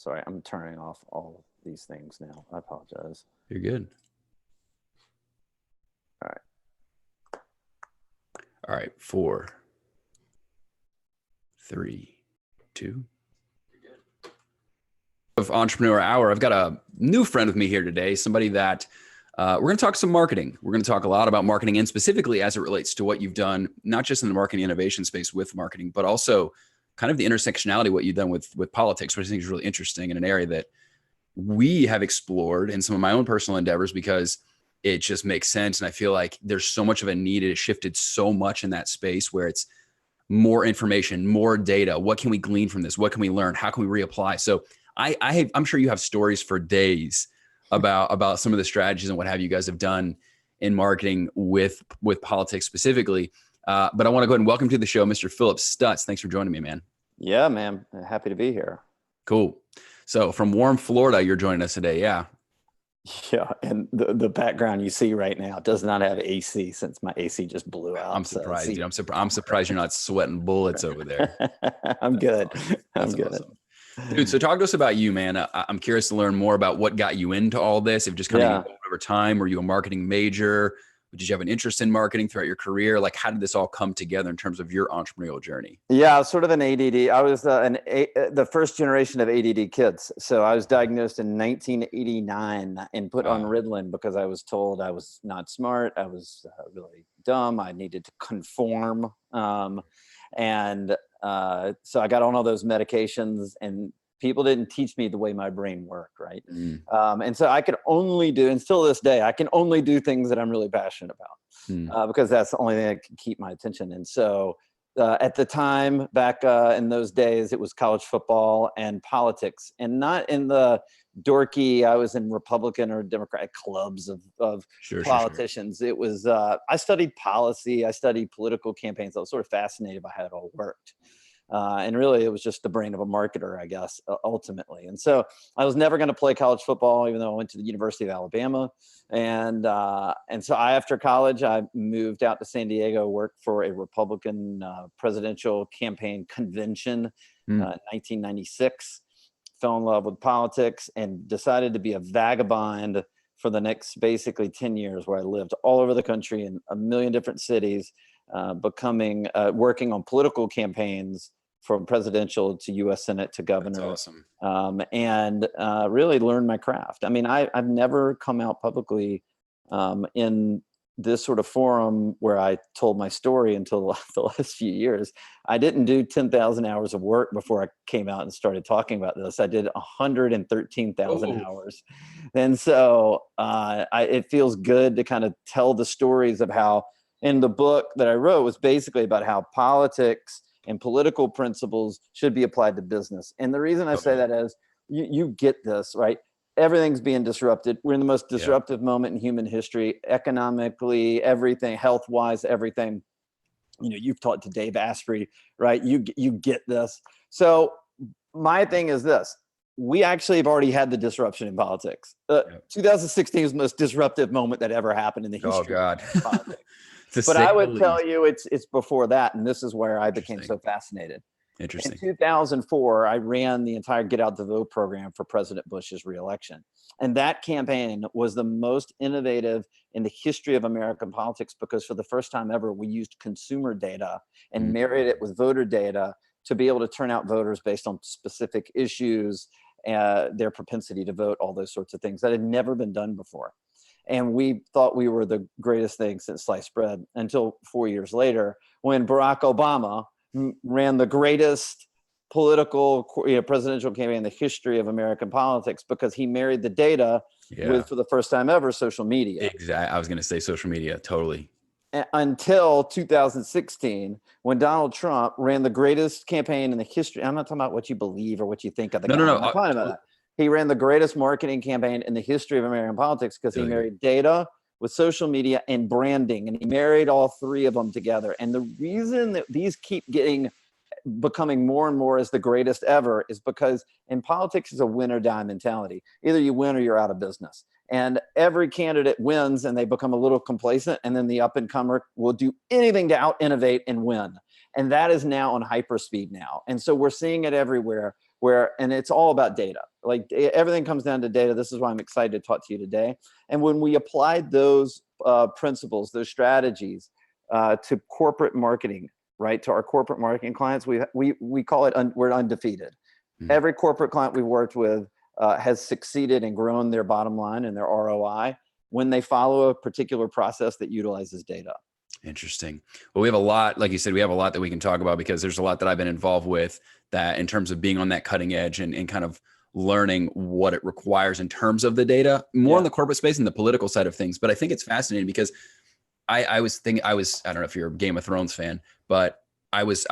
Sorry, I'm turning off all these things now. I apologize. You're good. All right. All right. 4, 3, 2. Of Entrepreneur Hour, I've got a new friend with me here today, somebody that we're going to talk some marketing. We're going to talk a lot about marketing, and specifically as it relates to what you've done, not just in the marketing innovation space with marketing, but also kind of the intersectionality, what you've done with politics, which I think is really interesting in an area that we have explored in some of my own personal endeavors, because it just makes sense. And I feel like there's so much of a need. It has shifted so much in that space where it's more information, more data. What can we glean from this? What can we learn? How can we reapply? So I'm sure you have stories for days about some of the strategies and what have you guys have done in marketing with politics specifically. But I want to go ahead and welcome to the show, Mr. Phillip Stutts. Thanks for joining me, man. Yeah, man. Happy to be here. Cool. So from warm Florida, you're joining us today. Yeah. Yeah. And the background you see right now does not have AC, since my AC just blew out. I'm surprised, dude. I'm surprised you're not sweating bullets over there. I'm good. Awesome. I'm good. Awesome. Dude, so talk to us about you, man. I'm curious to learn more about what got you into all this. If just kind of evolved over time, were you a marketing major? Did you have an interest in marketing throughout your career? Like, how did this all come together in terms of your entrepreneurial journey? Yeah, I was sort of an ADD. I was the first generation of ADD kids. So I was diagnosed in 1989 and put on Ritalin because I was told I was not smart. I was really dumb. I needed to conform. So I got on all those medications, and people didn't teach me the way my brain worked, right? And so I could only do, and still this day, I can only do things that I'm really passionate about because that's the only thing that can keep my attention. And so at the time, back in those days, it was college football and politics, and not in the dorky, I was in Republican or Democratic clubs of politicians. Sure. It was, I studied policy, I studied political campaigns. I was sort of fascinated by how it all worked. And really, it was just the brain of a marketer, I guess, ultimately. And so I was never going to play college football, even though I went to the University of Alabama. And so after college, I moved out to San Diego, worked for a Republican presidential campaign convention in 1996, fell in love with politics, and decided to be a vagabond for the next basically 10 years, where I lived all over the country in a million different cities, working on political campaigns from presidential to U.S. Senate to governor. That's awesome. And really learned my craft. I mean, I've never come out publicly in this sort of forum where I told my story until the last few years. I didn't do 10,000 hours of work before I came out and started talking about this. I did 113,000 hours. And so it feels good to kind of tell the stories of how, in the book that I wrote, was basically about how politics and political principles should be applied to business. And the reason I say that is you get this, right? Everything's being disrupted. We're in the most disruptive moment in human history, economically, everything, health-wise, everything. You know, you've talked to Dave Asprey, right? You get this. So my thing is this. We actually have already had the disruption in politics. 2016 is the most disruptive moment that ever happened in the history of politics. But I would tell you it's before that, and this is where I became so fascinated. Interesting. In 2004, I ran the entire Get Out the Vote program for President Bush's reelection. And that campaign was the most innovative in the history of American politics, because for the first time ever, we used consumer data and married it with voter data to be able to turn out voters based on specific issues, their propensity to vote, all those sorts of things that had never been done before. And we thought we were the greatest thing since sliced bread, until 4 years later, when Barack Obama ran the greatest political presidential campaign in the history of American politics, because he married the data with, for the first time ever, social media. Exactly. I was going to say social media. Totally. Until 2016, when Donald Trump ran the greatest campaign in the history. I'm not talking about what you believe or what you think of the guy. No. I'm not talking about that. He ran the greatest marketing campaign in the history of American politics, because he married data with social media and branding, and he married all three of them together. And the reason that these keep becoming more and more as the greatest ever is because in politics is a win or die mentality. Either you win or you're out of business. And every candidate wins and they become a little complacent, and then the up and comer will do anything to out innovate and win. And that is now on hyperspeed now. And so we're seeing it everywhere, and it's all about data. Like everything comes down to data. This is why I'm excited to talk to you today. And when we applied those principles, those strategies to corporate marketing, right, to our corporate marketing clients, we call it, we're undefeated. Every corporate client we've worked with has succeeded and grown their bottom line and their ROI when they follow a particular process that utilizes data. Interesting. Well, we have a lot, like you said, we have a lot that we can talk about because there's a lot that I've been involved with that in terms of being on that cutting edge and kind of learning what it requires in terms of the data, more in the corporate space and the political side of things. But I think it's fascinating because I don't know if you're a Game of Thrones fan, but I was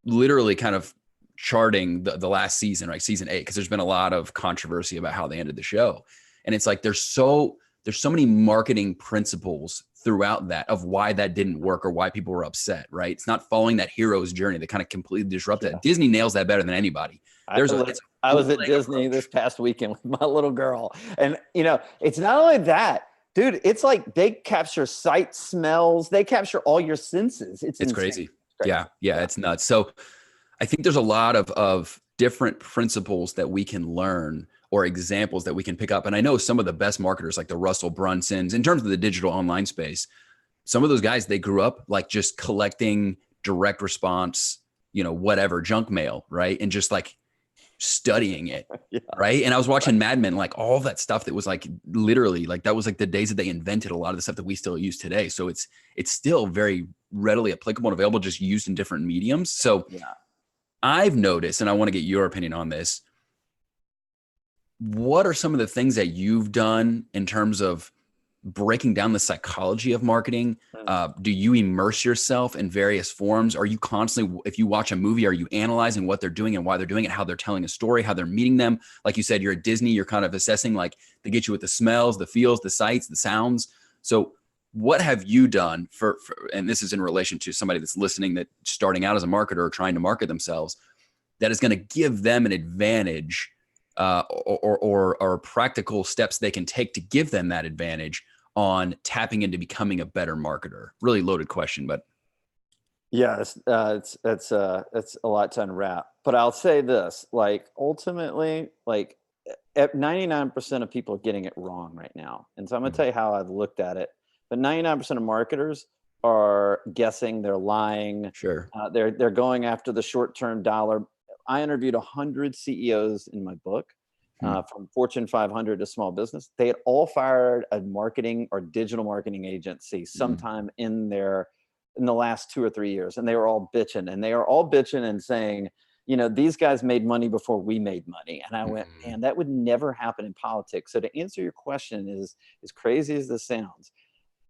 literally kind of charting the last season, like season 8, because there's been a lot of controversy about how they ended the show. And it's like, there's so many marketing principles throughout that of why that didn't work or why people were upset, right? It's not following that hero's journey that kind of completely disrupted it. Disney nails that better than anybody. I was at Disney this past weekend with my little girl. And, it's not only that, dude, it's like they capture sight, smells, they capture all your senses. It's crazy. Yeah, it's nuts. So I think there's a lot of different principles that we can learn or examples that we can pick up. And I know some of the best marketers, like the Russell Brunsons, in terms of the digital online space, some of those guys, they grew up like just collecting direct response, whatever, junk mail, right? And just like studying it, right? And I was watching Mad Men, like all that stuff that was like literally like that was like the days that they invented a lot of the stuff that we still use today. So it's still very readily applicable and available, just used in different mediums. So I've noticed, and I want to get your opinion on this, what are some of the things that you've done in terms of breaking down the psychology of marketing? Do you immerse yourself in various forms? Are you constantly, if you watch a movie, are you analyzing what they're doing and why they're doing it, how they're telling a story, how they're meeting them? Like you said, you're at Disney, you're kind of assessing, like they get you with the smells, the feels, the sights, the sounds. So what have you done for, and this is in relation to somebody that's listening, that's starting out as a marketer or trying to market themselves, that is going to give them an advantage or practical steps they can take to give them that advantage on tapping into becoming a better marketer? Really loaded question, but yeah, it's a lot to unwrap. But I'll say this: like ultimately, like 99% of people are getting it wrong right now, and so I'm gonna tell you how I've looked at it. But 99% of marketers are guessing, they're lying. Sure, they're going after the short-term dollar. I interviewed 100 CEOs in my book, from Fortune 500 to small business. They had all fired a marketing or digital marketing agency sometime in the last 2 or 3 years. And they were all bitching, and saying, these guys made money before we made money. And I went, man, that would never happen in politics. So to answer your question, is as crazy as this sounds,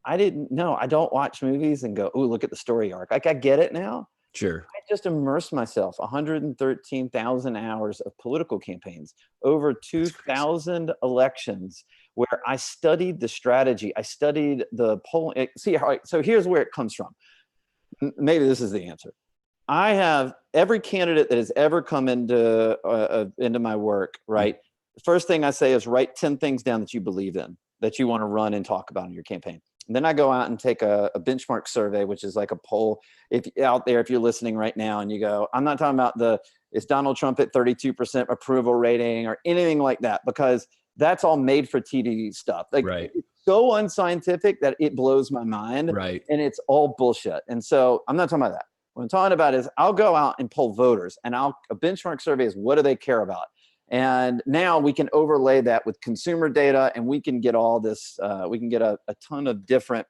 I don't watch movies and go, oh, look at the story arc. Like I get it now. Sure. I just immersed myself 113,000 hours of political campaigns, over 2,000 elections, where I studied the strategy. I studied the polling. So here's where it comes from. Maybe this is the answer. I have every candidate that has ever come into my work, right? The first thing I say is write 10 things down that you believe in, that you want to run and talk about in your campaign. And then I go out and take a benchmark survey, which is like a poll. If you're listening right now and you go, I'm not talking about is Donald Trump at 32% approval rating or anything like that, because that's all made for TV stuff. Like it's so unscientific that it blows my mind. Right. And it's all bullshit. And so I'm not talking about that. What I'm talking about is I'll go out and poll voters, and a benchmark survey is, what do they care about? And now we can overlay that with consumer data, and we can get all this, we can get a ton of different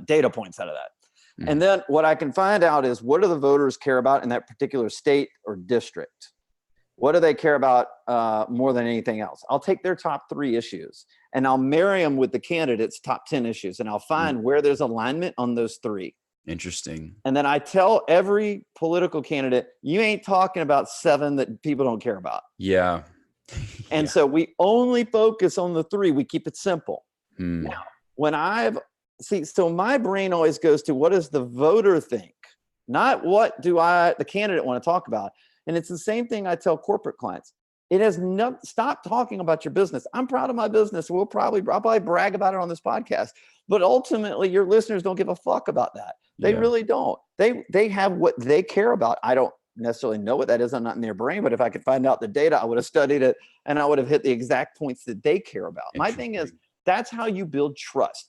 data points out of that. And then what I can find out is, what do the voters care about in that particular state or district? What do they care about more than anything else? I'll take their top 3 issues and I'll marry them with the candidate's top 10 issues, and I'll find where there's alignment on those 3. Interesting. And then I tell every political candidate, you ain't talking about 7 that people don't care about. Yeah. And so we only focus on the 3. We keep it simple. Now, so my brain always goes to, what does the voter think? Not what the candidate want to talk about. And it's the same thing I tell corporate clients. It has stop talking about your business. I'm proud of my business. I'll probably brag about it on this podcast. But ultimately, your listeners don't give a fuck about that. They really don't. They have what they care about. I don't necessarily know what that is. I'm not in their brain, but if I could find out the data, I would have studied it and I would have hit the exact points that they care about. My thing is, that's how you build trust.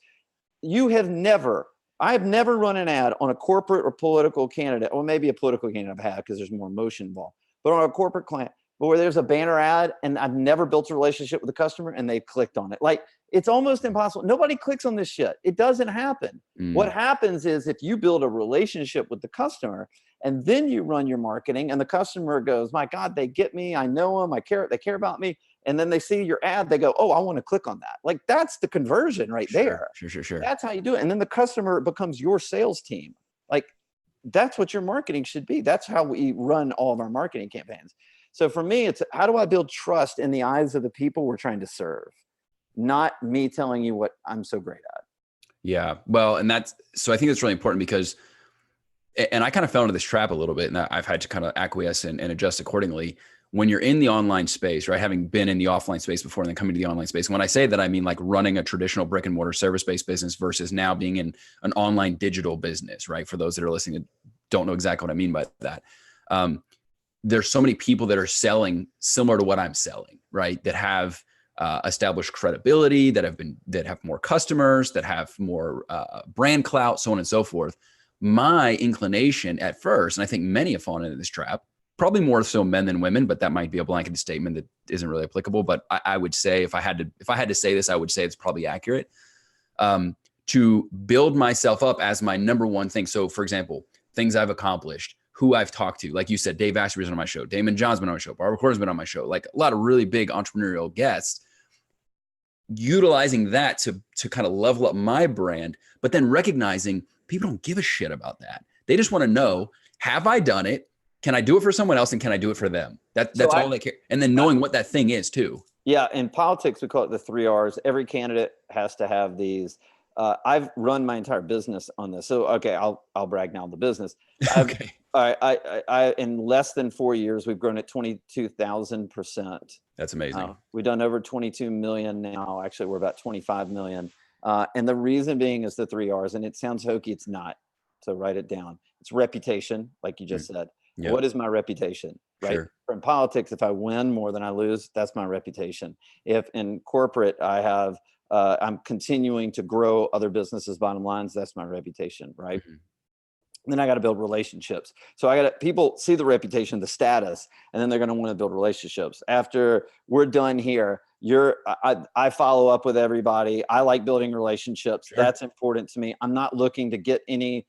I have never run an ad on a corporate or political candidate, or maybe a political candidate I've had because there's more emotion involved, but on a corporate client, but where there's a banner ad and I've never built a relationship with the customer and they clicked on it. Like, it's almost impossible. Nobody clicks on this shit. It doesn't happen. What happens is if you build a relationship with the customer and then you run your marketing and the customer goes, my God, they get me. I know them. They care about me. And then they see your ad, they go, oh, I want to click on that. Like, that's the conversion right there. Sure. That's how you do it. And then the customer becomes your sales team. Like, that's what your marketing should be. That's how we run all of our marketing campaigns. So for me, it's how do I build trust in the eyes of the people we're trying to serve? Not me telling you what I'm so great at. Yeah. Well, so I think it's really important because, and I kind of fell into this trap a little bit, and I've had to kind of acquiesce and adjust accordingly. When you're in the online space, right, having been in the offline space before and then coming to the online space, when I say that, I mean like running a traditional brick and mortar service-based business versus now being in an online digital business, right? For those that are listening that don't know exactly what I mean by that. There's so many people that are selling similar to what I'm selling, right? That have established credibility, that have more customers, that have more brand clout, so on and so forth. My inclination at first, and I think many have fallen into this trap, probably more so men than women, but that might be a blanket statement that isn't really applicable. But I would say if I had to say this, I would say it's probably accurate. To build myself up as my number one thing. So for example, things I've accomplished, who I've talked to, like you said, Dave Asprey's been on my show, Damon John's been on my show, Barbara Corder's been on my show, like a lot of really big entrepreneurial guests, utilizing that to kind of level up my brand, but then recognizing people don't give a shit about that. They just want to know, have I done it? Can I do it for someone else? And can I do it for them? That's all they care. And then knowing what that thing is too. Yeah. In politics, we call it the 3 R's. Every candidate has to have these. I've run my entire business on this. So, okay, I'll brag now on the business. Okay. I in less than 4 years, we've grown at 22,000%. That's amazing. We've done over 22 million now. Actually, we're about 25 million. And the reason being is the 3 R's, and it sounds hokey. It's not. So write it down. It's reputation, like you just said. Yep. What is my reputation, right? Sure. In politics, if I win more than I lose, that's my reputation. If in corporate, I'm continuing to grow other businesses' bottom lines, that's my reputation, right? Mm-hmm. Then I got to build relationships. So people see the reputation, the status, and then they're going to want to build relationships. After we're done here, I follow up with everybody. I like building relationships. Sure. That's important to me. I'm not looking to get any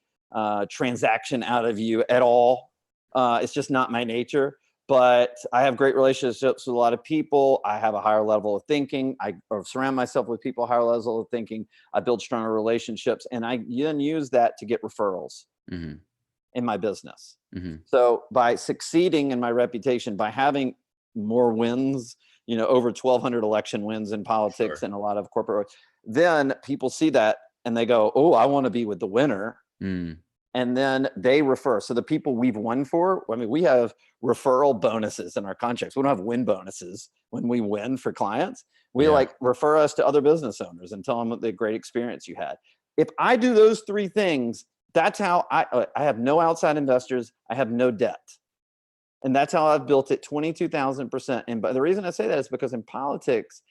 transaction out of you at all. It's just not my nature, but I have great relationships with a lot of people. I have a higher level of thinking. I surround myself with people, higher level of thinking. I build stronger relationships, and I then use that to get referrals in my business. Mm-hmm. So by succeeding in my reputation, by having more wins, over 1,200 election wins in politics and a lot of corporate, then people see that and they go, oh, I want to be with the winner. And then they refer. So the people we've won for, we have referral bonuses in our contracts. We don't have win bonuses when we win for clients. We refer us to other business owners and tell them the great experience you had. If I do those 3 things, that's how I have no outside investors. I have no debt. And that's how I've built it 22,000%. And the reason I say that is because in politics,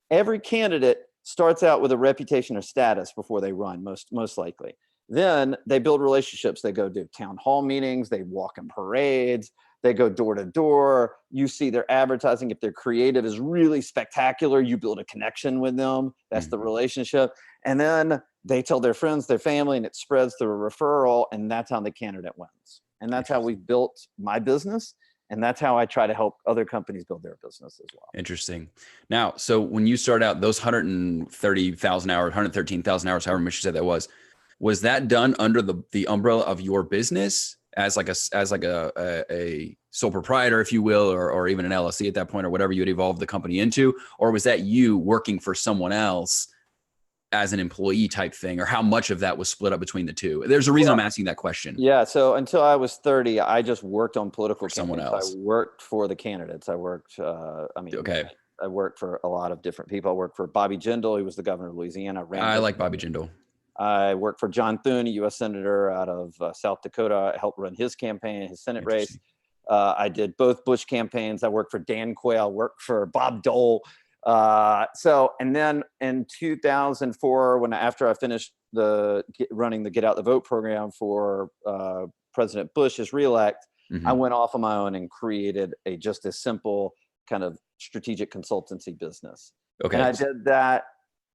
every candidate starts out with a reputation or status before they run, most likely. Then they build relationships. They go do town hall meetings. They walk in parades. They go door to door. You see their advertising. If their creative is really spectacular, you build a connection with them. That's the relationship. And then they tell their friends, their family, and it spreads through a referral. And that's how the candidate wins. And that's how we built my business. And that's how I try to help other companies build their business as well. Interesting. Now, so when you start out, those 130,000 hours, 113,000 hours, however much you said that was that done under the umbrella of your business as like a sole proprietor, if you will, or even an LLC at that point, or whatever you had evolved the company into? Or was that you working for someone else as an employee type thing? Or how much of that was split up between the two? There's a reason I'm asking that question. Yeah. So until I was 30, I just worked on political for someone else. I worked for the candidates. I worked, I worked for a lot of different people. I worked for Bobby Jindal. He was the governor of Louisiana. I like Bobby Jindal. I worked for John Thune, a U.S. Senator out of South Dakota. I helped run his campaign, his Senate race. I did both Bush campaigns. I worked for Dan Quayle, worked for Bob Dole. And then in 2004, after I finished running the Get Out the Vote program for President Bush's reelect, I went off on my own and created just a simple kind of strategic consultancy business. Okay. And I did that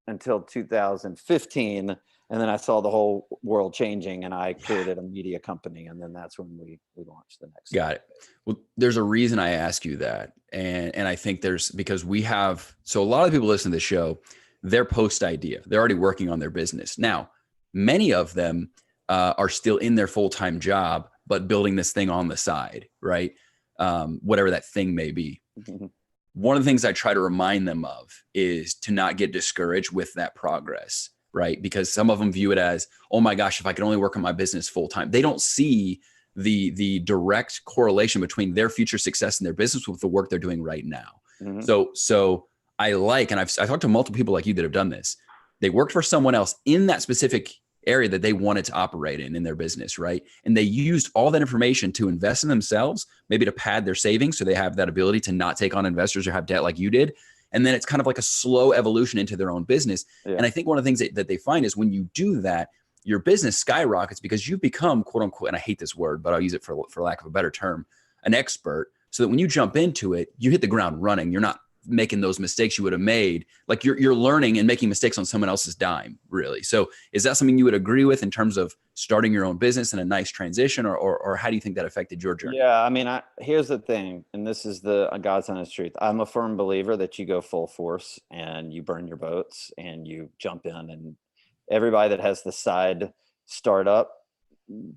until 2015. And then I saw the whole world changing, and I created a media company. And then that's when we launched the next. Got it. Well, there's a reason I ask you that. And I think because so a lot of people listen to the show, they're post idea. They're already working on their business. Now, many of them are still in their full-time job, but building this thing on the side, right? Whatever that thing may be. One of the things I try to remind them of is to not get discouraged with that progress, right? Because some of them view it as, oh my gosh, if I could only work on my business full time. They don't see the direct correlation between their future success in their business with the work they're doing right now. So I've talked to multiple people like you that have done this. They worked for someone else in that specific area that they wanted to operate in their business, right? And they used all that information to invest in themselves, maybe to pad their savings so they have that ability to not take on investors or have debt like you did. And then it's kind of like a slow evolution into their own business. Yeah. And I think one of the things that they find is when you do that, your business skyrockets because you become, quote unquote, and I hate this word, but I'll use it for lack of a better term, an expert, so that when you jump into it, you hit the ground running. You're not making those mistakes you would have made. Like you're learning and making mistakes on someone else's dime, really. So is that something you would agree with in terms of starting your own business and a nice transition, or how do you think that affected your journey? Yeah, I mean, here's the thing, and this is the God's honest truth. I'm a firm believer that you go full force and you burn your boats and you jump in, and everybody that has the side startup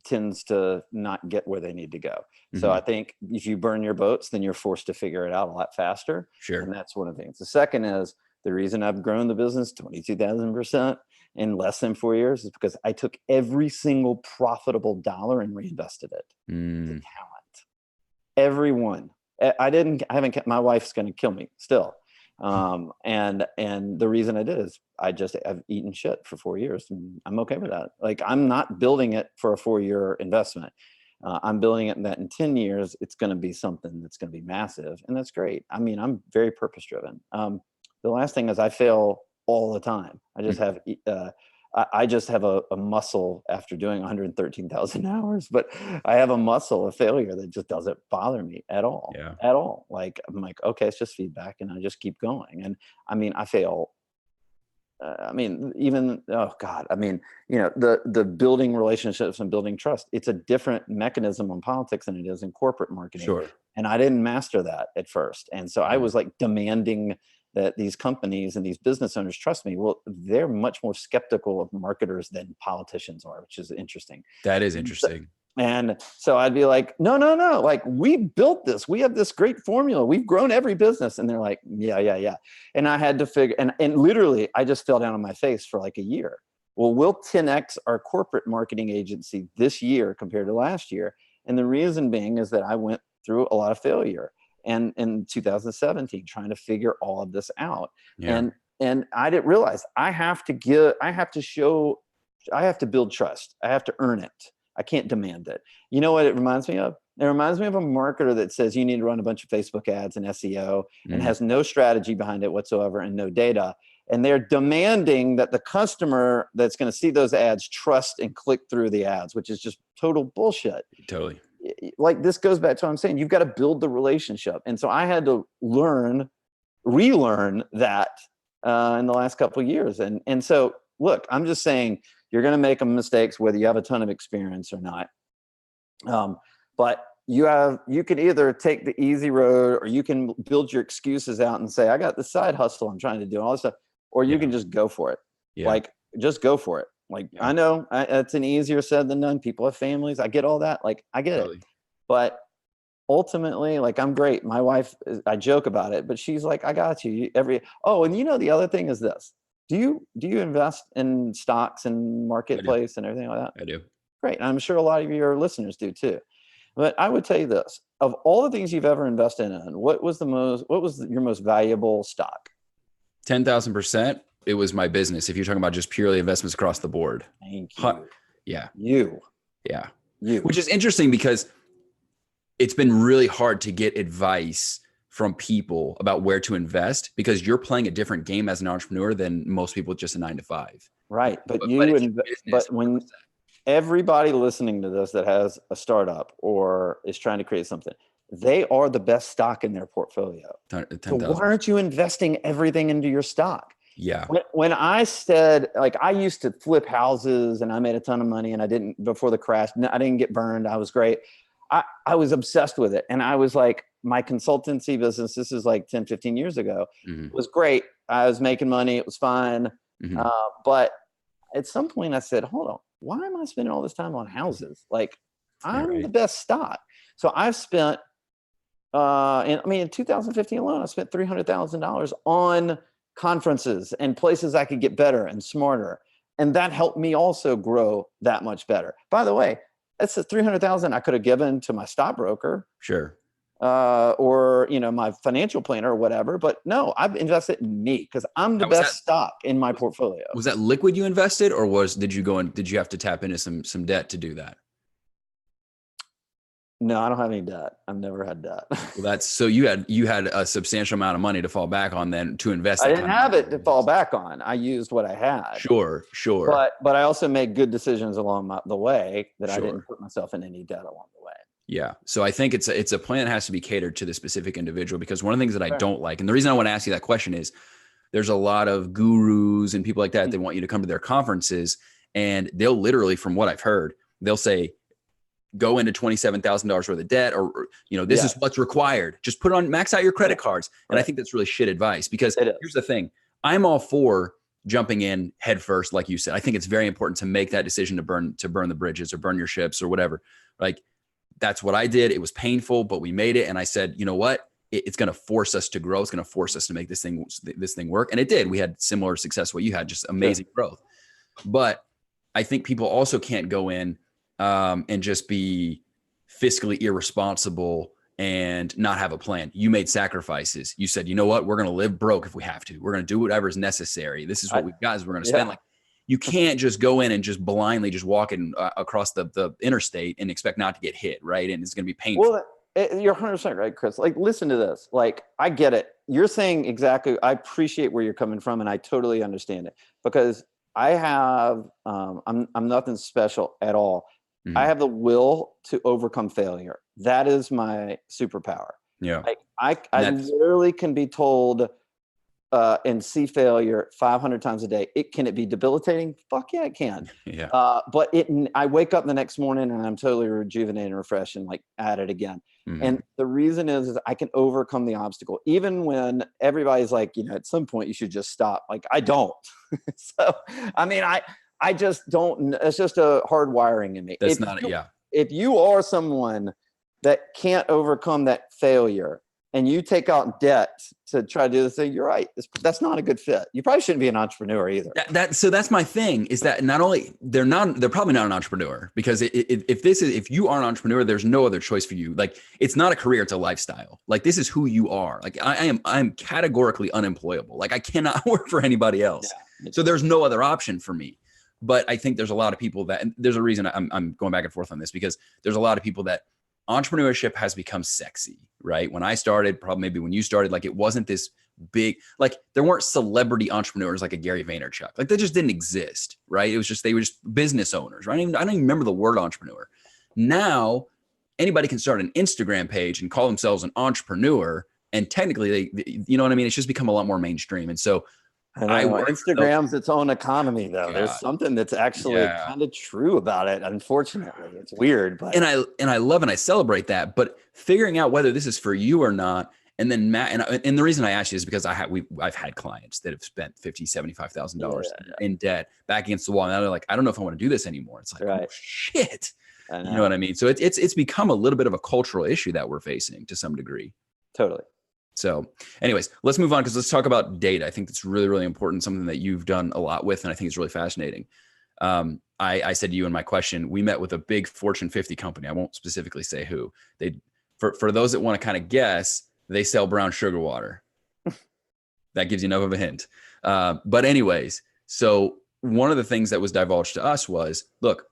tends to not get where they need to go. So I think if you burn your boats, then you're forced to figure it out a lot faster. Sure. And that's one of the things. The second is the reason I've grown the business 22,000% in less than 4 years is because I took every single profitable dollar and reinvested it to talent. Everyone. I haven't kept, my wife's going to kill me still. And the reason I did is I've eaten shit for 4 years and I'm okay with that. Like, I'm not building it for a 4-year investment. I'm building it that in 10 years, it's going to be something that's going to be massive. And that's great. I mean, I'm very purpose driven. The last thing is I fail all the time. I just have, I just have a muscle after doing 113,000 hours, but I have a muscle of failure that just doesn't bother me at all, at all. Like, I'm like, okay, it's just feedback and I just keep going. And I mean, I fail. I mean, even, oh God, I mean, you know, the building relationships and building trust, it's a different mechanism in politics than it is in corporate marketing. Sure. And I didn't master that at first. And so I was like demanding that these companies and these business owners trust me. Well, they're much more skeptical of marketers than politicians are, which is interesting. That is interesting. And so I'd be like, no, like, we built this, we have this great formula, we've grown every business. And they're like, yeah. And I had to figure, and literally I just fell down on my face for like a year. Well, we'll 10X our corporate marketing agency this year compared to last year. And the reason being is that I went through a lot of failure. And in 2017, trying to figure all of this out. Yeah. And I didn't realize I have to build trust. I have to earn it. I can't demand it. You know what it reminds me of? It reminds me of a marketer that says you need to run a bunch of Facebook ads and SEO and has no strategy behind it whatsoever and no data. And they're demanding that the customer that's going to see those ads trust and click through the ads, which is just total bullshit. Totally. Like, this goes back to what I'm saying. You've got to build the relationship. And so I had to relearn that in the last couple of years. And so, look, I'm just saying, you're going to make mistakes whether you have a ton of experience or not. But you can either take the easy road, or you can build your excuses out and say, I got this side hustle I'm trying to do and all this stuff, or you can just go for it. Like, just go for it. Like, I know it's an easier said than done. People have families. I get all that. Like, I get it. But ultimately, like, I'm great. My wife, I joke about it, but she's like, I got you. And you know, the other thing is this. Do you invest in stocks and marketplace and everything like that? I do. Great. And I'm sure a lot of your listeners do too. But I would tell you this: of all the things you've ever invested in, what was your most valuable stock? 10,000%. It was my business. If you're talking about just purely investments across the board. Thank you. Yeah. You. Which is interesting because it's been really hard to get advice from people about where to invest because you're playing a different game as an entrepreneur than most people with just a 9 to 5. Right. But business, when everybody listening to this that has a startup or is trying to create something, they are the best stock in their portfolio. 10, so why aren't you investing everything into your stock? Yeah. When I said, like, I used to flip houses and I made a ton of money and I didn't, before the crash, I didn't get burned. I was great. I was obsessed with it. And I was like, my consultancy business, this is like 10, 15 years ago, was great. I was making money. It was fine. But at some point I said, hold on, why am I spending all this time on houses? Like, I'm the best stock. So I've spent, in 2015 alone, I spent $300,000 on conferences and places I could get better and smarter. And that helped me also grow that much better. By the way, that's the $300,000 I could have given to my stockbroker. Sure. Or, my financial planner or whatever. But no, I've invested in me because I'm the best stock in my portfolio. Was that liquid you invested, or did you have to tap into some debt to do that? No, I don't have any debt. I've never had debt. Well, so you had a substantial amount of money to fall back on then to invest. I didn't have it to fall back on. I used what I had. Sure. But I also made good decisions along the way that I didn't put myself in any debt along the way. Yeah. So I think it's a plan that has to be catered to the specific individual, because one of the things that I don't like, and the reason I want to ask you that question is there's a lot of gurus and people like that. They want you to come to their conferences and they'll literally, from what I've heard, they'll say, go into $27,000 worth of debt, or this is what's required. Just put on, max out your credit cards. And I think that's really shit advice, because here's the thing. I'm all for jumping in head first. Like you said, I think it's very important to make that decision to burn the bridges or burn your ships or whatever. Like, that's what I did. It was painful, but we made it. And I said, you know what? It's going to force us to grow. It's going to force us to make this thing work. And it did. We had similar success to what you had, just amazing growth. But I think people also can't go in and just be fiscally irresponsible and not have a plan. You made sacrifices. You said, you know what? We're going to live broke if we have to. We're going to do whatever is necessary. This is what we've got. We're going to spend. Like, you can't just go in and just blindly just walk in across the interstate and expect not to get hit, right? And it's going to be painful. Well, you're 100% right, Chris. Like, listen to this. Like, I get it. You're saying exactly. I appreciate where you're coming from, and I totally understand it, because I have. I'm nothing special at all. I have the will to overcome failure. That is my superpower. Yeah. Like, I literally can be told and see failure 500 times a day. Can it be debilitating? Fuck yeah, it can. Yeah. But I wake up the next morning and I'm totally rejuvenated and refreshed and like at it again. And the reason is I can overcome the obstacle, even when everybody's like, at some point you should just stop. Like, I don't. So, I mean, I just don't. It's just a hard wiring in me. If you are someone that can't overcome that failure and you take out debt to try to do this thing, you're right. That's not a good fit. You probably shouldn't be an entrepreneur either. So that's my thing, is that not only they're probably not an entrepreneur, because if you are an entrepreneur, there's no other choice for you. Like, it's not a career, it's a lifestyle. Like, this is who you are. Like, I'm categorically unemployable. Like, I cannot work for anybody else. Yeah. So there's no other option for me. But I think there's a lot of people and there's a reason I'm going back and forth on this, because there's a lot of people that entrepreneurship has become sexy, right? When I started, probably maybe when you started, like, it wasn't this big, like, there weren't celebrity entrepreneurs like a Gary Vaynerchuk. Like, they just didn't exist, right? It was just, they were just business owners, right? I don't even remember the word entrepreneur. Now, anybody can start an Instagram page and call themselves an entrepreneur. And technically, you know what I mean? It's just become a lot more mainstream. And so, Instagram's its own economy, though. There's something that's actually kind of true about it. Unfortunately, it's weird, but and I love and I celebrate that. But figuring out whether this is for you or not, and then and the reason I asked you is because I've had clients that have spent $50,000, $75,000 in debt back against the wall, and they're like, I don't know if I want to do this anymore. It's like, oh, shit, you know what I mean? So it's become a little bit of a cultural issue that we're facing to some degree. Totally. So anyways, let's move on, because let's talk about data. I think that's really, really important, something that you've done a lot with, and I think it's really fascinating. I said to you in my question, we met with a big Fortune 50 company. I won't specifically say who. For those that want to kind of guess, they sell brown sugar water. That gives you enough of a hint. But anyways, so one of the things that was divulged to us was, look,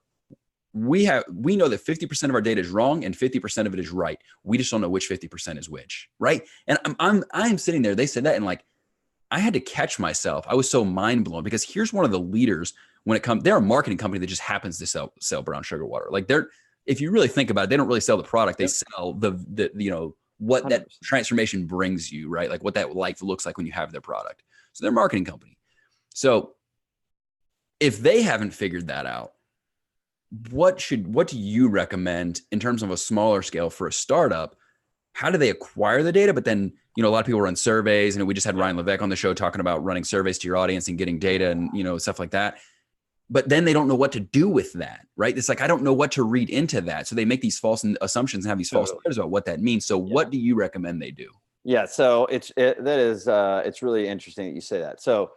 we know that 50% of our data is wrong and 50% of it is right. We just don't know which 50% is which, right? And I'm sitting there, they said that, and like, I had to catch myself. I was so mind blown, because here's one of the leaders when it comes, they're a marketing company that just happens to sell brown sugar water. Like, if you really think about it, they don't really sell the product. They sell the what 100%. That transformation brings you, right? Like what that life looks like when you have their product. So they're a marketing company. So if they haven't figured that out, what do you recommend in terms of a smaller scale for a startup? How do they acquire the data? But then, a lot of people run surveys, and we just had Ryan Levesque on the show talking about running surveys to your audience and getting data and, stuff like that. But then they don't know what to do with that, right? It's like, I don't know what to read into that. So they make these false assumptions and have these false ideas about what that means. So what do you recommend they do? Yeah. So it's really interesting that you say that. So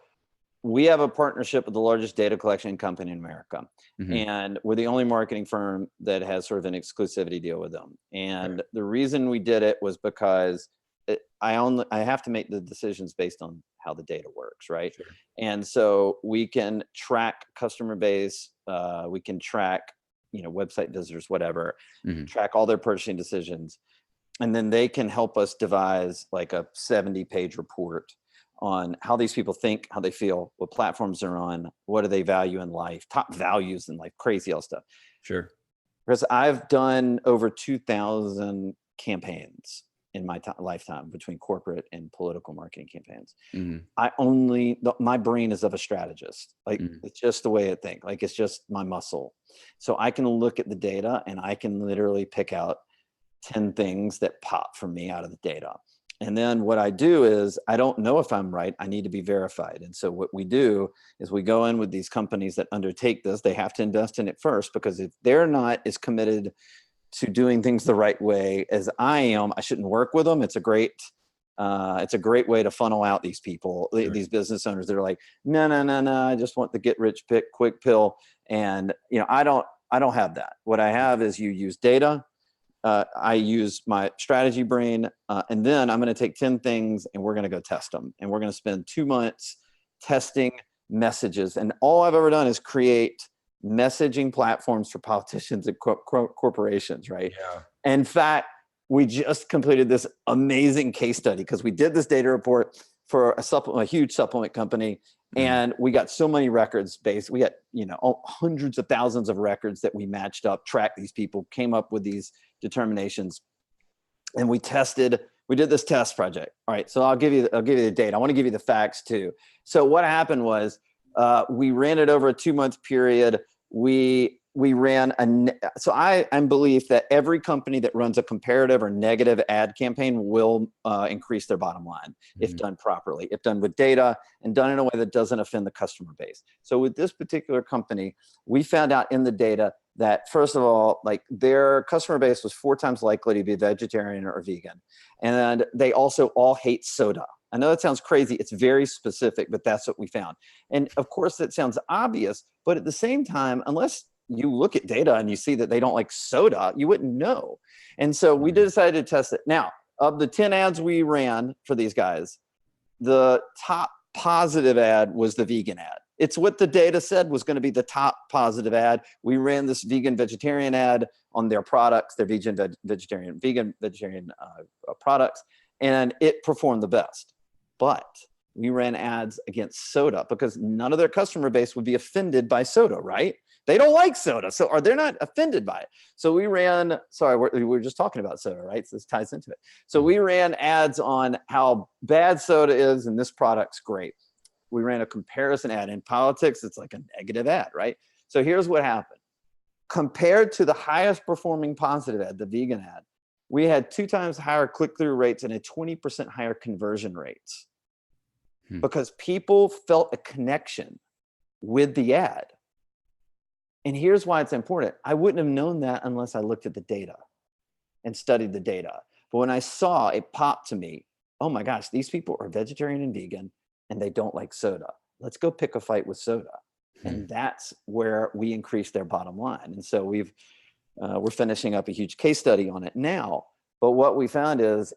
we have a partnership with the largest data collection company in America. Mm-hmm. And we're the only marketing firm that has sort of an exclusivity deal with them. And the reason we did it was because I have to make the decisions based on how the data works, right? Sure. And so we can track customer base, we can track, website visitors, whatever, track all their purchasing decisions. And then they can help us devise like a 70-page report on how these people think, how they feel, what platforms they're on, what do they value in life, top values in life, crazy all stuff. Sure. Because I've done over 2,000 campaigns in my lifetime between corporate and political marketing campaigns. Mm-hmm. My brain is of a strategist. Like it's just the way I think, like it's just my muscle. So I can look at the data and I can literally pick out 10 things that pop for me out of the data. And then what I do is, I don't know if I'm right. I need to be verified. And so what we do is we go in with these companies that undertake this. They have to invest in it first, because if they're not as committed to doing things the right way as I am, I shouldn't work with them. It's a great way to funnel out these people, sure. These business owners that are like, no, I just want the get rich quick pill. And I don't have that. What I have is, you use data. I use my strategy brain, and then I'm going to take 10 things and we're going to go test them. And we're going to spend 2 months testing messages. And all I've ever done is create messaging platforms for politicians and corporations, right? Yeah. In fact, we just completed this amazing case study because we did this data report for a huge supplement company. And we got so many records based. We got, hundreds of thousands of records that we matched up, tracked these people, came up with these determinations. And we did this test project. All right. So I'll give you the data. I want to give you the facts too. So what happened was, we ran it over a 2-month period. We ran so I'm belief that every company that runs a comparative or negative ad campaign will increase their bottom line if done properly, if done with data and done in a way that doesn't offend the customer base. So with this particular company, we found out in the data that, first of all, like their customer base was 4 times likely to be vegetarian or vegan. And they also all hate soda. I know that sounds crazy. It's very specific, but that's what we found. And of course that sounds obvious, but at the same time, unless you look at data and you see that they don't like soda, you wouldn't know. And so we decided to test it. Now, of the 10 ads we ran for these guys, the top positive ad was the vegan ad. It's what the data said was going to be the top positive ad. We ran this vegan vegetarian ad on their products, their vegan vegetarian products, and it performed the best. But we ran ads against soda because none of their customer base would be offended by soda, right? They don't like soda, so they're not offended by it. So we ran, we were just talking about soda, right? So this ties into it. So we ran ads on how bad soda is and this product's great. We ran a comparison ad. In politics, it's like a negative ad, right? So here's what happened. Compared to the highest performing positive ad, the vegan ad, we had 2 times higher click-through rates and a 20% higher conversion rates because people felt a connection with the ad. And here's why it's important. I wouldn't have known that unless I looked at the data and studied the data. But when I saw it pop to me, oh my gosh, these people are vegetarian and vegan and they don't like soda. Let's go pick a fight with soda. And that's where we increase their bottom line. And so we're finishing up a huge case study on it now. But what we found is,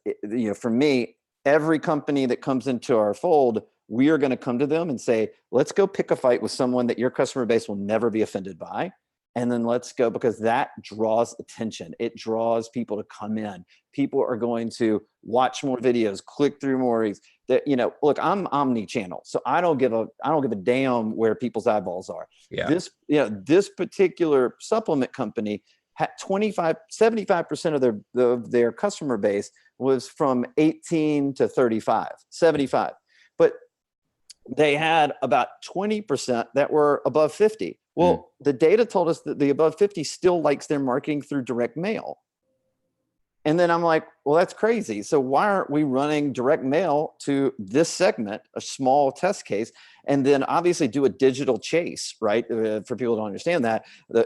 for me, every company that comes into our fold, we are going to come to them and say, let's go pick a fight with someone that your customer base will never be offended by. and then let's go, because that draws attention. It draws people to come in. People are going to watch more videos, click through more. That, you know, look, I'm omni-channel, so I don't give a damn where people's eyeballs are. Yeah. This particular supplement company had 75% of their customer base was from 18 to 35, 75. But they had about 20% that were above 50. Well, the data told us that the above 50 still likes their marketing through direct mail. And then I'm like, well, that's crazy. So why aren't we running direct mail to this segment, a small test case, and then obviously do a digital chase, right? For people to understand that,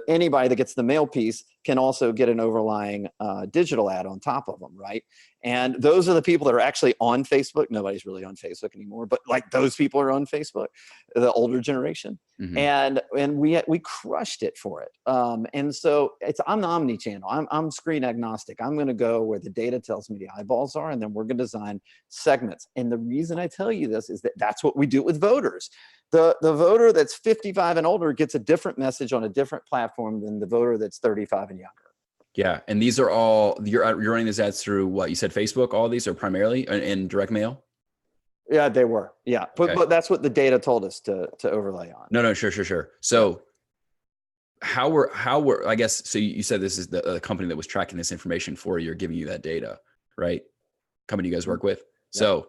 anybody that gets the mail piece can also get an overlying digital ad on top of them, right? And those are the people that are actually on Facebook. Nobody's really on Facebook anymore, but like those people are on Facebook, the older generation. And we crushed it for it. And so I'm the omni-channel. I'm screen agnostic. I'm going to go where the data tells me the eyeballs are, and then we're going to design segments. And the reason I tell you this is that that's what we do with voters. The voter that's 55 and older gets a different message on a different platform than the voter that's 35 and younger. Yeah. And these are all, you're running these ads through what you said, Facebook, all these are primarily in direct mail? Yeah, they were. Yeah. But that's what the data told us to overlay on. No, sure. So how were, I guess, so you said this is the company that was tracking this information for you or giving you that data, right? Company you guys work with. Yeah. So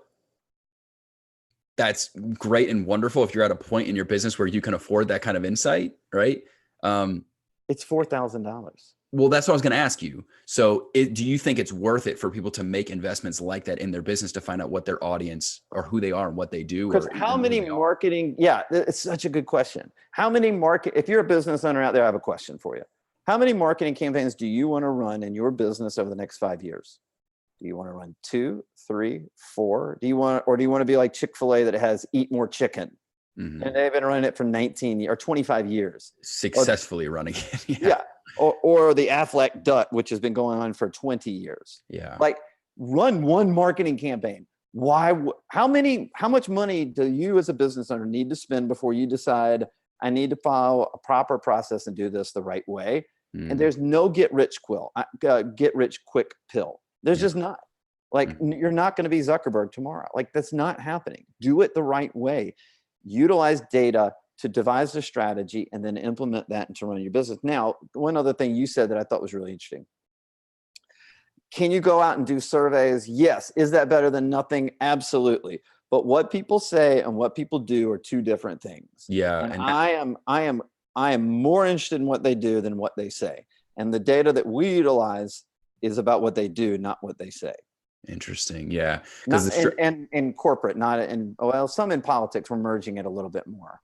that's great and wonderful if you're at a point in your business where you can afford that kind of insight, right? It's $4,000. Well, that's what I was going to ask you. So do you think it's worth it for people to make investments like that in their business to find out what their audience or who they are and what they do? Because how many marketing, yeah, it's such a good question. How many if you're a business owner out there, I have a question for you. How many marketing campaigns do you want to run in your business over the next 5 years? Do you want to run 2, 3, 4? Do you want to be like Chick-fil-A that has eat more chicken? And they've been running it for 19 or 25 years. Successfully running it. Yeah. Or the Affleck Dutt, which has been going on for 20 years. Yeah. Like, run one marketing campaign. How much money do you as a business owner need to spend before you decide I need to follow a proper process and do this the right way? And there's no get rich quick pill. There's just not. Like, you're not going to be Zuckerberg tomorrow. Like, that's not happening. Do it the right way. Utilize data to devise a strategy and then implement that into running your business. Now, one other thing you said that I thought was really interesting. Can you go out and do surveys? Yes. Is that better than nothing? Absolutely. But what people say and what people do are two different things. Yeah. And I am more interested in what they do than what they say. And the data that we utilize is about what they do, not what they say. Interesting. Yeah. And in corporate, not in, well, some in politics, we're merging it a little bit more.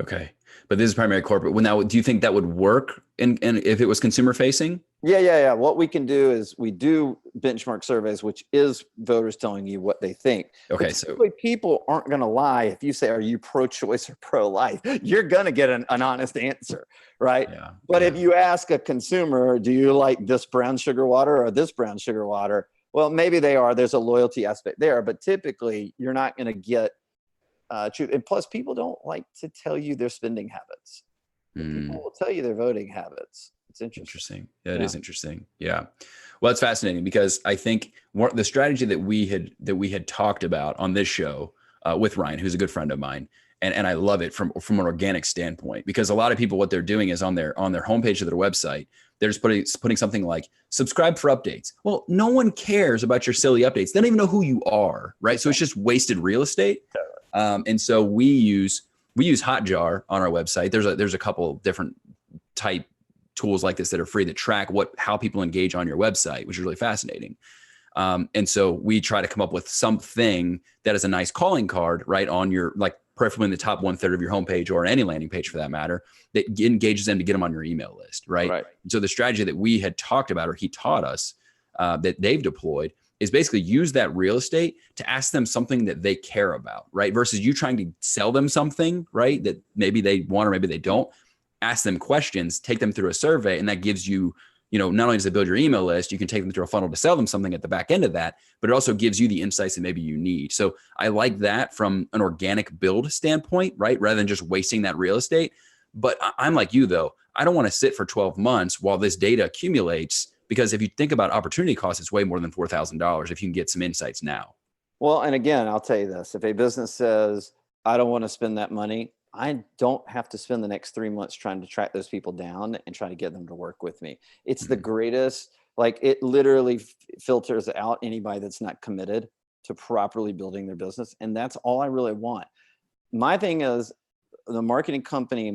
Okay. But this is primarily corporate. Well, now, do you think that would work and if it was consumer facing? Yeah. What we can do is we do benchmark surveys, which is voters telling you what they think. Okay. So people aren't going to lie. If you say, are you pro-choice or pro-life? You're going to get an honest answer, right? Yeah. But if you ask a consumer, do you like this brown sugar water or this brown sugar water? Well, maybe they are. There's a loyalty aspect there, but typically you're not going to get truth. And plus, people don't like to tell you their spending habits. People will tell you their voting habits. It's interesting. Yeah, it is interesting. Yeah. Well, it's fascinating because I think the strategy that we had talked about on this show with Ryan, who's a good friend of mine, and I love it from an organic standpoint, because a lot of people, what they're doing is on their homepage of their website, they're just putting something like subscribe for updates. Well, no one cares about your silly updates. They don't even know who you are, right? So it's just wasted real estate. And so we use Hotjar on our website. There's a couple different type tools like this that are free that track how people engage on your website, which is really fascinating. And so we try to come up with something that is a nice calling card, right, on your, like, preferably in the top 1/3 of your homepage or any landing page for that matter, that engages them to get them on your email list, right? And so the strategy that we had talked about, or he taught us, that they've deployed, is basically use that real estate to ask them something that they care about, right? Versus you trying to sell them something, right, that maybe they want or maybe they don't. Ask them questions, take them through a survey, and that gives you, not only does it build your email list, you can take them through a funnel to sell them something at the back end of that, but it also gives you the insights that maybe you need. So I like that from an organic build standpoint, right? Rather than just wasting that real estate. But I'm like you, though. I don't want to sit for 12 months while this data accumulates, because if you think about opportunity cost, it's way more than $4,000 if you can get some insights now. Well, and again, I'll tell you this, if a business says, I don't want to spend that money, I don't have to spend the next 3 months trying to track those people down and try to get them to work with me. It's the greatest, like it literally filters out anybody that's not committed to properly building their business. And that's all I really want. My thing is my marketing company,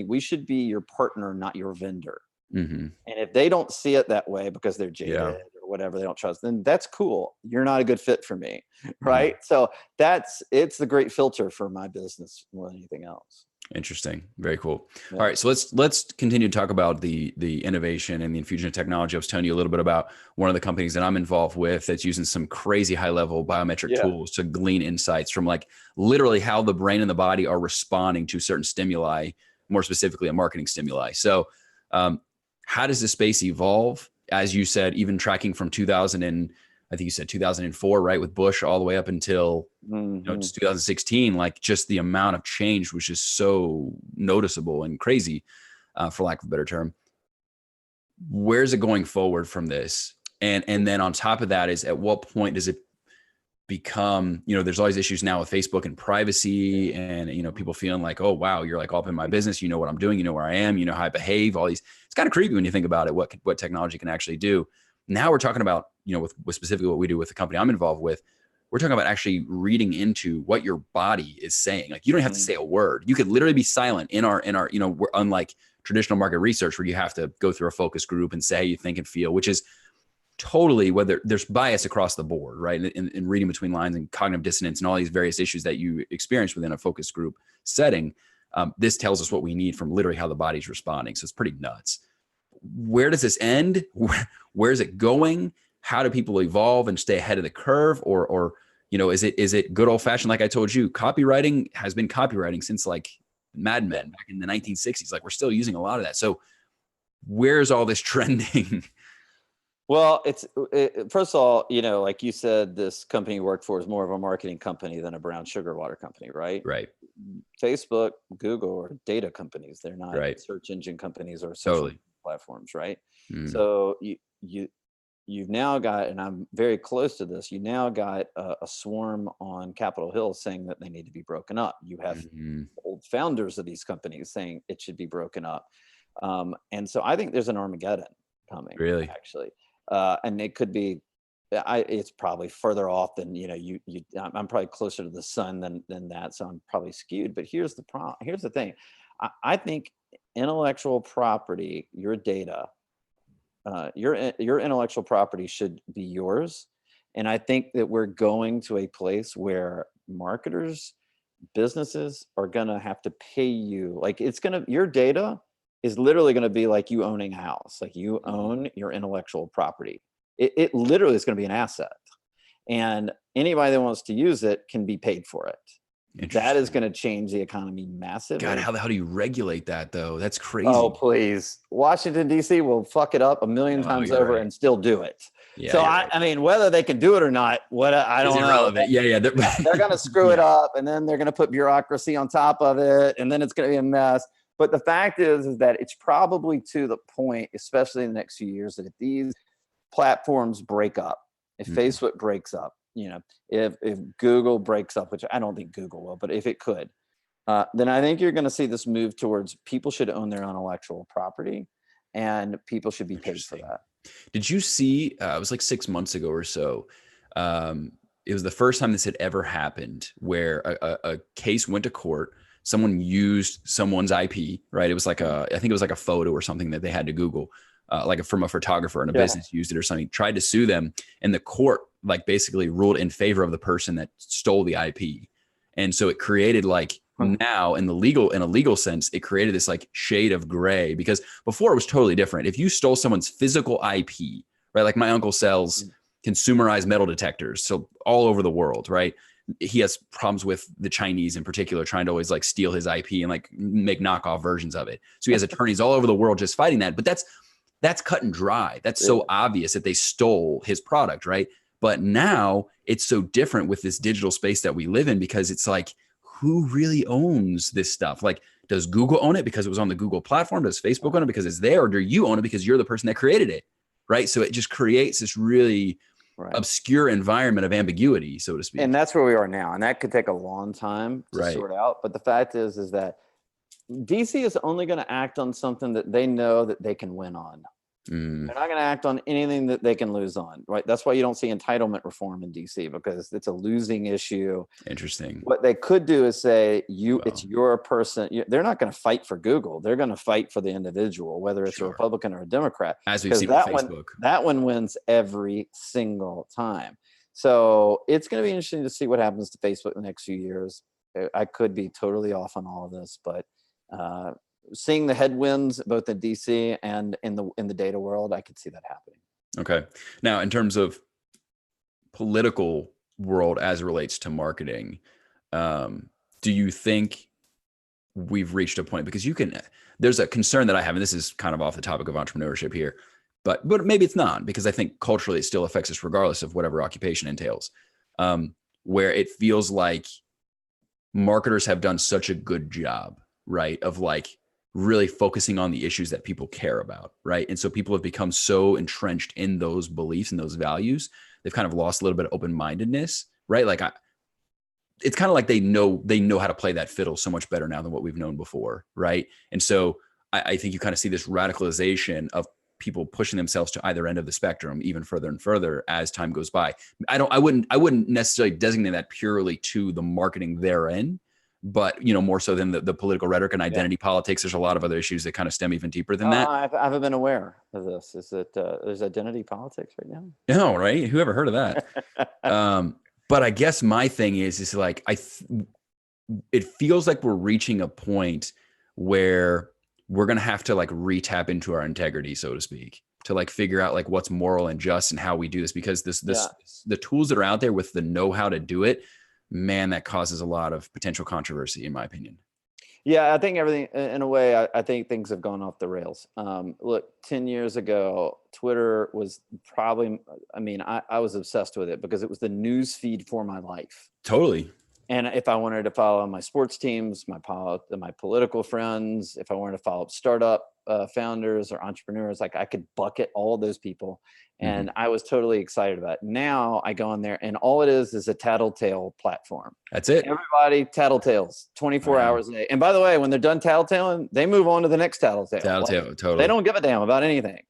we should be your partner, not your vendor. And if they don't see it that way because they're jaded or whatever, they don't trust, then that's cool. You're not a good fit for me. Right. So it's the great filter for my business more than anything else. Interesting. Very cool. Yeah. All right. So let's continue to talk about the innovation and the infusion of technology. I was telling you a little bit about one of the companies that I'm involved with that's using some crazy high level biometric tools to glean insights from like literally how the brain and the body are responding to certain stimuli, more specifically a marketing stimuli. So how does this space evolve? As you said, even tracking from 2004, right? With Bush all the way up until just 2016, like just the amount of change was just so noticeable and crazy, for lack of a better term. Where's it going forward from this? And then on top of that is, at what point does it become, there's always issues now with Facebook and privacy and, people feeling like, oh, wow, you're like all up in my business. You know what I'm doing. You know where I am. You know how I behave, all these. It's kind of creepy when you think about it, what technology can actually do. Now we're talking about, with specifically what we do with the company I'm involved with, we're talking about actually reading into what your body is saying. Like you don't have to say a word. You could literally be silent in our, we're unlike traditional market research where you have to go through a focus group and say how you think and feel, which is totally, whether there's bias across the board, right? In reading between lines and cognitive dissonance and all these various issues that you experience within a focus group setting. This tells us what we need from literally how the body's responding. So it's pretty nuts. Where does this end? Where is it going? How do people evolve and stay ahead of the curve? Or is it good old fashioned? Like I told you, copywriting has been copywriting since like Mad Men back in the 1960s. Like we're still using a lot of that. So where's all this trending? Well, first of all, like you said, this company you work for is more of a marketing company than a brown sugar water company, right? Right. Facebook, Google are data companies. They're not search engine companies or social platforms, right? So you've now got, and I'm very close to this, you now got a swarm on Capitol Hill saying that they need to be broken up. You have old founders of these companies saying it should be broken up. And so I think there's an Armageddon coming, actually. And it could be, it's probably further off than, I'm probably closer to the sun than that. So I'm probably skewed, but here's the problem. Here's the thing. I think intellectual property, your data, your intellectual property should be yours. And I think that we're going to a place where marketers, businesses are going to have to pay you. Like your data is literally going to be like you owning a house. Like you own your intellectual property. It literally is going to be an asset. And anybody that wants to use it can be paid for it. That is going to change the economy massively. God, how do you regulate that though? That's crazy. Oh, please. Washington, D.C. will fuck it up a million times over and still do it. Yeah, so I mean, whether they can do it or not, I don't know. Yeah. They're going to screw it up, and then they're going to put bureaucracy on top of it, and then it's going to be a mess. But the fact is that it's probably to the point, especially in the next few years, that if these platforms break up, if Facebook breaks up, if Google breaks up, which I don't think Google will, but if it could, then I think you're going to see this move towards people should own their intellectual property and people should be paid for that. Did you see, it was like 6 months ago or so, it was the first time this had ever happened where a case went to court. Someone used someone's IP, right? It was like I think it was like a photo or something that they had to Google, like from a photographer, and a business used it or something, tried to sue them. And the court like basically ruled in favor of the person that stole the IP. And so it created like now in a legal sense, it created this like shade of gray, because before it was totally different. If you stole someone's physical IP, right? Like my uncle sells consumerized metal detectors. So all over the world, right? He has problems with the Chinese in particular, trying to always like steal his IP and like make knockoff versions of it. So he has attorneys all over the world just fighting that. But that's cut and dry. That's so obvious that they stole his product, right? But now it's so different with this digital space that we live in, because it's like, who really owns this stuff? Like, Does Google own it because it was on the Google platform? Does Facebook own it because it's there? Or do you own it because you're the person that created it? Right. So it just creates this really obscure environment of ambiguity, so to speak. And that's where we are now. And that could take a long time to sort out. But the fact is that DC is only going to act on something that they know that they can win on. They're not going to act on anything that they can lose on, right? That's why you don't see entitlement reform in DC, because it's a losing issue. Interesting. What they could do is say, it's your person. They're not going to fight for Google. They're going to fight for the individual, whether it's a Republican or a Democrat. As we've seen with Facebook. That one wins every single time. So it's going to be interesting to see what happens to Facebook in the next few years. I could be totally off on all of this, but seeing the headwinds both in DC and in the data world, I could see that happening. Okay. Now, in terms of political world as it relates to marketing, do you think we've reached a point? Because there's a concern that I have, and this is kind of off the topic of entrepreneurship here, but maybe it's not, because I think culturally it still affects us regardless of whatever occupation entails, where it feels like marketers have done such a good job, right, of like really focusing on the issues that people care about, right? And so people have become so entrenched in those beliefs and those values, they've kind of lost a little bit of open-mindedness, right? Like it's kind of like they know how to play that fiddle so much better now than what we've known before, right? And so I think you kind of see this radicalization of people pushing themselves to either end of the spectrum even further and further as time goes by. I wouldn't necessarily designate that purely to the marketing therein, but more so than the political rhetoric and identity politics. There's a lot of other issues that kind of stem even deeper than that. I haven't been aware of this. Is it there's identity politics right now? No, right? Who ever heard of that? But I guess my thing is like it feels like we're reaching a point where we're gonna have to like re-tap into our integrity, so to speak, to like figure out like what's moral and just and how we do this, because the tools that are out there with the know-how to do it, man, that causes a lot of potential controversy, in my opinion. Yeah, I think everything, in a way, I think things have gone off the rails. Look, 10 years ago, Twitter was probably, I was obsessed with it because it was the news feed for my life. Totally. And if I wanted to follow my sports teams, my political friends, if I wanted to follow up startup founders or entrepreneurs, like I could bucket all of those people. And I was totally excited about it. Now I go on there and all it is a tattletale platform. That's it. Everybody tattletales 24 hours a day. And by the way, when they're done tattletaling, they move on to the next tattletale. Totally. They don't give a damn about anything.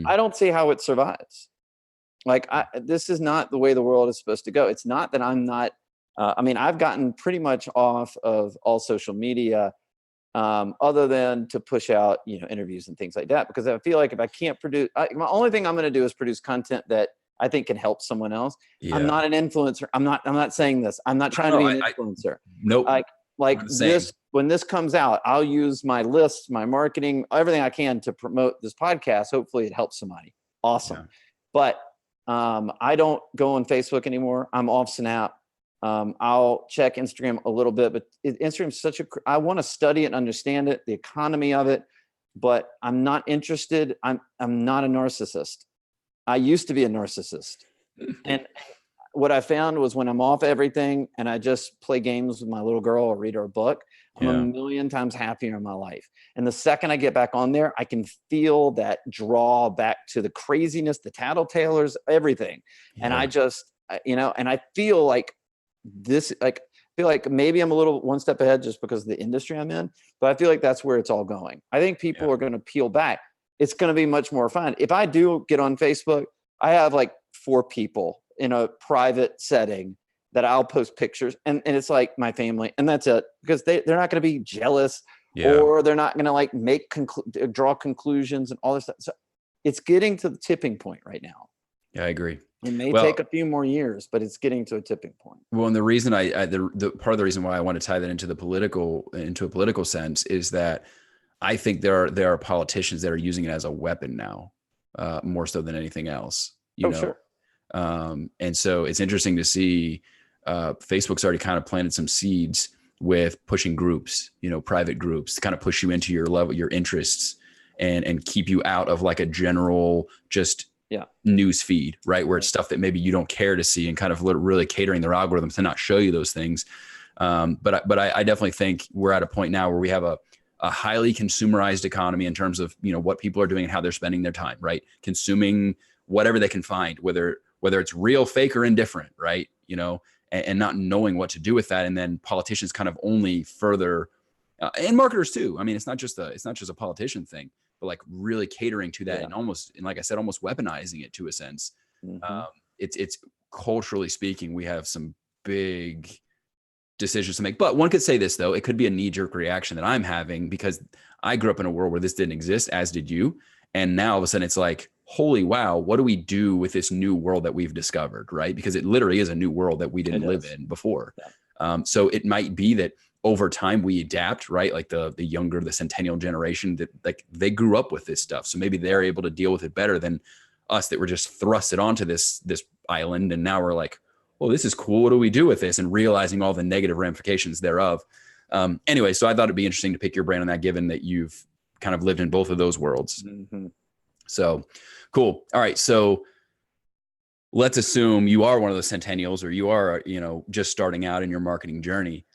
I don't see how it survives. Like this is not the way the world is supposed to go. It's not that I'm not, I've gotten pretty much off of all social media, other than to push out, interviews and things like that, because I feel like if I can't produce, my only thing I'm going to do is produce content that I think can help someone else. Yeah. I'm not an influencer. I'm not saying this. I'm not trying to be an influencer. Nope. Like this, when this comes out, I'll use my list, my marketing, everything I can to promote this podcast. Hopefully it helps somebody. Awesome. Yeah. But, I don't go on Facebook anymore. I'm off Snap. I'll check Instagram a little bit, but Instagram's I want to study it and understand it, the economy of it, but I'm not interested. I'm not a narcissist. I used to be a narcissist. And what I found was when I'm off everything and I just play games with my little girl or read her a book, I'm a million times happier in my life. And the second I get back on there, I can feel that draw back to the craziness, the tattletalers, everything. Yeah. And I just, and I feel like maybe I'm a little one step ahead just because of the industry I'm in, but I feel like that's where it's all going. I think people are going to peel back. It's going to be much more fun. If I do get on Facebook, I have like 4 people in a private setting that I'll post pictures and it's like my family and that's it, because they're not going to be jealous or they're not going to like draw conclusions and all this stuff. So it's getting to the tipping point right now. Yeah, I agree. It may take a few more years, but it's getting to a tipping point. Well, and the reason the part of the reason why I want to tie that into a political sense is that I think there are politicians that are using it as a weapon now, more so than anything else. Sure. And so it's interesting to see Facebook's already kind of planted some seeds with pushing groups, private groups to kind of push you into your level, your interests, and keep you out of like a general just news feed, right? Where it's stuff that maybe you don't care to see and kind of really catering their algorithms to not show you those things. But I definitely think we're at a point now where we have a highly consumerized economy in terms of, what people are doing and how they're spending their time, right? Consuming whatever they can find, whether it's real, fake, or indifferent, right? And not knowing what to do with that. And then politicians kind of only further, and marketers too. I mean, it's not just a politician thing, but like really catering to that, and like I said, almost weaponizing it to a sense. It's culturally speaking, we have some big decisions to make. But one could say this, though, it could be a knee-jerk reaction that I'm having because I grew up in a world where this didn't exist, as did you. And now all of a sudden it's like, holy wow, what do we do with this new world that we've discovered, right? Because it literally is a new world that we didn't live in before. So it might be that over time we adapt, right? Like the centennial generation, that like they grew up with this stuff. So maybe they're able to deal with it better than us that were just thrusted onto this island. And now we're like, well, this is cool. What do we do with this? And realizing all the negative ramifications thereof. Anyway, so I thought it'd be interesting to pick your brain on that, given that you've kind of lived in both of those worlds. So cool. All right. So let's assume you are one of those centennials, or you are, just starting out in your marketing journey.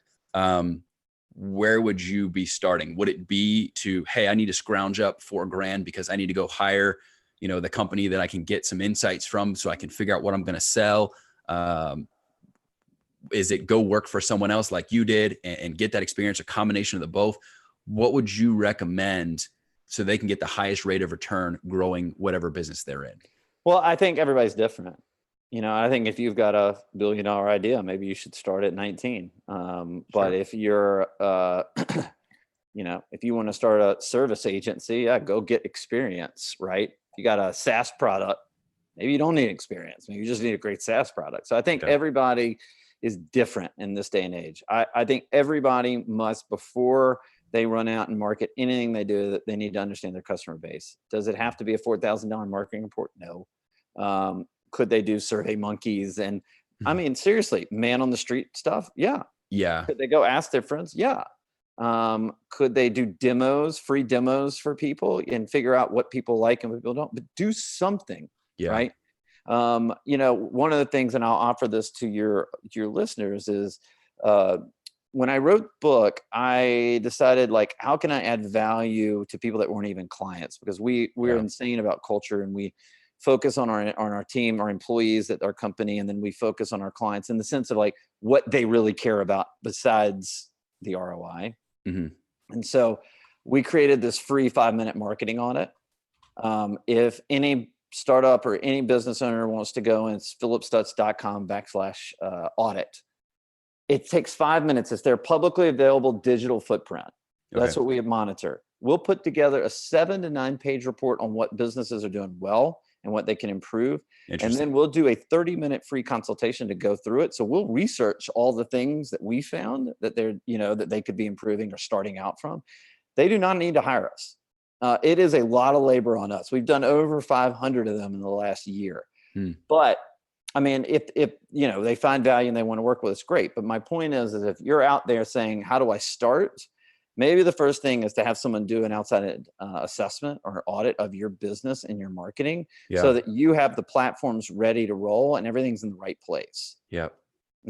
Where would you be starting? Would it be to, hey, I need to scrounge up $4,000 because I need to go hire, the company that I can get some insights from so I can figure out what I'm going to sell? Is it go work for someone else like you did and get that experience, a combination of the both? What would you recommend so they can get the highest rate of return growing whatever business they're in? Well, I think everybody's different. I think if you've got a $1 billion idea, maybe you should start at 19. But if you're, if you want to start a service agency, go get experience, right? If you got a SaaS product, maybe you don't need experience. Maybe you just need a great SaaS product. So I think everybody is different in this day and age. I think everybody must, before they run out and market anything they do, that they need to understand their customer base. Does it have to be a $4,000 marketing report? No. Could they do Survey Monkeys? And I mean, seriously, man on the street stuff? Yeah. Could they go ask their friends? Yeah. Could they do demos, free demos for people and figure out what people like and what people don't? But do something, right? One of the things, and I'll offer this to your listeners, is when I wrote the book, I decided, like, how can I add value to people that weren't even clients? Because we're insane about culture, and we focus on our team, our employees at our company, and then we focus on our clients in the sense of like what they really care about besides the ROI. And so we created this free 5-minute marketing audit. If any startup or any business owner wants to go, and it's phillipstutts.com/audit. It takes 5 minutes. It's their publicly available digital footprint. That's what we monitor. We'll put together a 7 to 9 page report on what businesses are doing well and what they can improve. And then we'll do a 30-minute free consultation to go through it. So we'll research all the things that we found that they're, that they could be improving or starting out from. They do not need to hire us. It is a lot of labor on us. We've done over 500 of them in the last year. But I mean, if they find value and they want to work with us, great. But my point is if you're out there saying, how do I start? Maybe the first thing is to have someone do an outside assessment or audit of your business and your marketing so that you have the platforms ready to roll and everything's in the right place. And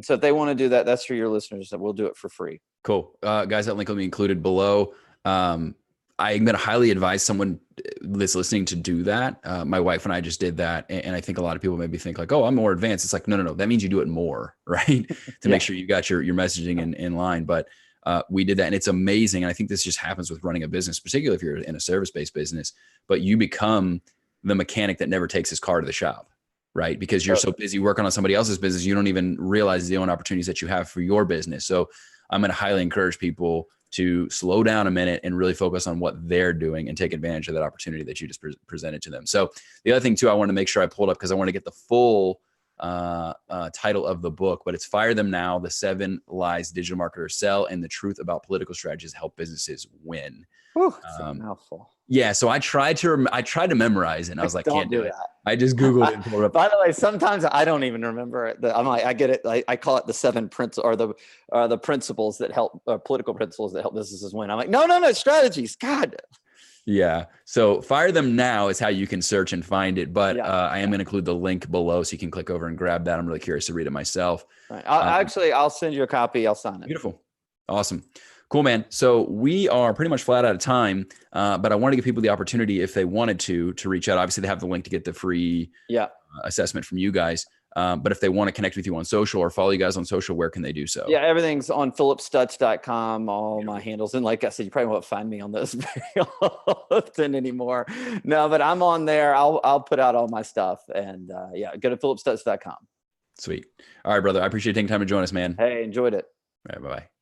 so if they want to do that, that's for your listeners, that we'll do it for free. Cool. Guys, that link will be included below. I'm going to highly advise someone that's listening to do that. My wife and I just did that. And I think a lot of people maybe think like, oh, I'm more advanced. It's like, no. That means you do it more, right? To make sure you got your messaging in line. But we did that, and it's amazing. And I think this just happens with running a business, particularly if you're in a service-based business, but you become the mechanic that never takes his car to the shop, right? Because you're so busy working on somebody else's business, you don't even realize the own opportunities that you have for your business. So I'm going to highly encourage people to slow down a minute and really focus on what they're doing and take advantage of that opportunity that you just presented to them. So the other thing too, I want to make sure I pulled up, because I want to get the full title of the book, but it's Fire Them Now: The 7 Lies Digital Marketers Sell and the Truth About Political Strategies to Help Businesses Win. Whew, that's a mouthful. Yeah. So I tried to memorize it, and I was like, can't do it. I just Googled it. And By the way, sometimes I don't even remember it. I'm like, I get it. I call it the 7 principles, or the principles that help, political principles that help businesses win. I'm like, no, strategies. God. Yeah. So Fire Them Now is how you can search and find it. But I am going to include the link below so you can click over and grab that. I'm really curious to read it myself. Right. I'll send you a copy. I'll sign it. Beautiful. Awesome. Cool, man. So we are pretty much flat out of time, but I want to give people the opportunity, if they wanted to reach out. Obviously, they have the link to get the free assessment from you guys. But if they want to connect with you on social or follow you guys on social, where can they do so? Yeah, everything's on phillipstutts.com, all my handles. And like I said, you probably won't find me on those very often anymore. No, but I'm on there. I'll put out all my stuff. And go to phillipstutts.com. Sweet. All right, brother. I appreciate you taking time to join us, man. Hey, enjoyed it. All right, bye-bye.